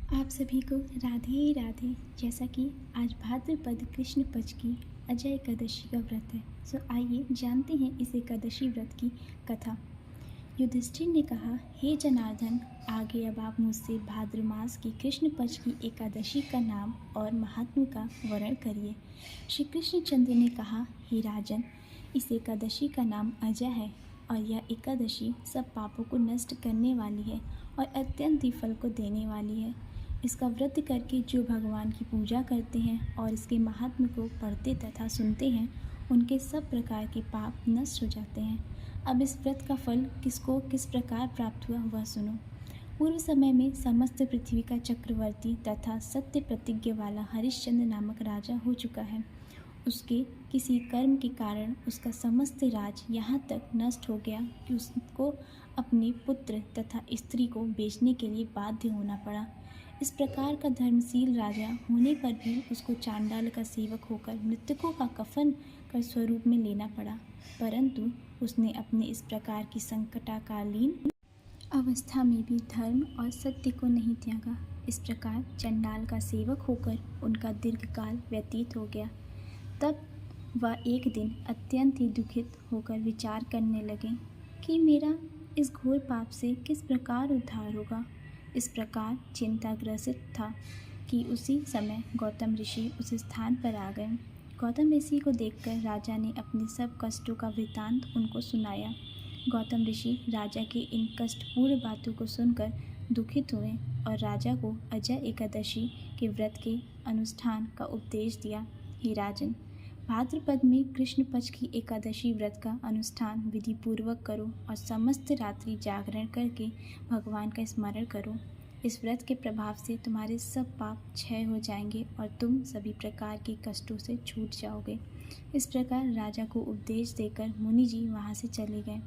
आप सभी को राधे राधे। जैसा कि आज भाद्रपद कृष्ण पक्ष की अजय एकादशी का व्रत है, सो आइए जानते हैं इस एकादशी व्रत की कथा। युधिष्ठिर ने कहा, हे जनार्दन, आगे अब आप मुझसे भाद्र मास की कृष्ण पक्ष की एकादशी का नाम और महात्म्य का वर्णन करिए। श्री कृष्णचंद्र ने कहा, हे राजन, इस एकादशी का नाम अजय है और यह एकादशी सब पापों को नष्ट करने वाली है और अत्यंत ही फल को देने वाली है। इसका व्रत करके जो भगवान की पूजा करते हैं और इसके महात्म्य को पढ़ते तथा सुनते हैं, उनके सब प्रकार के पाप नष्ट हो जाते हैं। अब इस व्रत का फल किसको किस प्रकार प्राप्त हुआ वह सुनो। पूर्व समय में समस्त पृथ्वी का चक्रवर्ती तथा सत्य प्रतिज्ञा वाला हरिश्चंद्र नामक राजा हो चुका है। उसके किसी कर्म के कारण उसका समस्त राज यहाँ तक नष्ट हो गया कि उसको अपने पुत्र तथा स्त्री को बेचने के लिए बाध्य होना पड़ा। इस प्रकार का धर्मशील राजा होने पर भी उसको चांडाल का सेवक होकर मृतकों का कफन कर स्वरूप में लेना पड़ा, परंतु उसने अपने इस प्रकार की संकटाकालीन अवस्था में भी धर्म और सत्य को नहीं त्यागा। इस प्रकार चंडाल का सेवक होकर उनका दीर्घकाल व्यतीत हो गया। तब वह एक दिन अत्यंत ही दुखित होकर विचार करने लगे कि मेरा इस घोर पाप से किस प्रकार उद्धार होगा। इस प्रकार चिंताग्रसित था कि उसी समय गौतम ऋषि उस स्थान पर आ गए। गौतम ऋषि को देखकर राजा ने अपने सब कष्टों का वृतांत उनको सुनाया। गौतम ऋषि राजा के इन कष्टपूर्ण बातों को सुनकर दुखित हुए और राजा को अजय एकादशी के व्रत के अनुष्ठान का उपदेश दिया। हे राजन, भाद्रपद में कृष्ण पक्ष की एकादशी व्रत का अनुष्ठान विधि पूर्वक करो और समस्त रात्रि जागरण करके भगवान का स्मरण करो। इस व्रत के प्रभाव से तुम्हारे सब पाप क्षय हो जाएंगे और तुम सभी प्रकार के कष्टों से छूट जाओगे। इस प्रकार राजा को उपदेश देकर मुनि जी वहाँ से चले गए।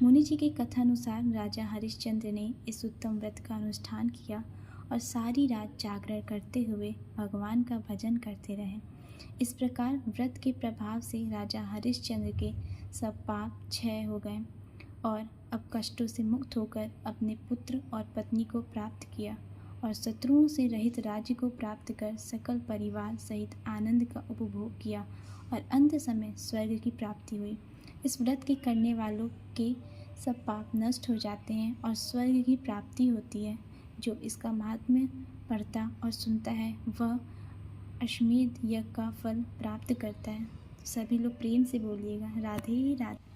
मुनि जी के कथानुसार राजा हरिश्चंद्र ने इस उत्तम व्रत का अनुष्ठान किया और सारी रात जागरण करते हुए भगवान का भजन करते रहे। इस प्रकार व्रत के प्रभाव से राजा हरिश्चंद्र के सब पाप क्षय हो गए और अब कष्टों से मुक्त होकर अपने पुत्र और पत्नी को प्राप्त किया और शत्रुओं से रहित राज्य को प्राप्त कर सकल परिवार सहित आनंद का उपभोग किया और अंत समय स्वर्ग की प्राप्ति हुई। इस व्रत के करने वालों के सब पाप नष्ट हो जाते हैं और स्वर्ग की प्राप्ति होती है। जो इसका महात्म्य पढ़ता और सुनता है वह अश्वमेध यज्ञ का फल प्राप्त करता है। सभी लोग प्रेम से बोलिएगा, राधे राधे।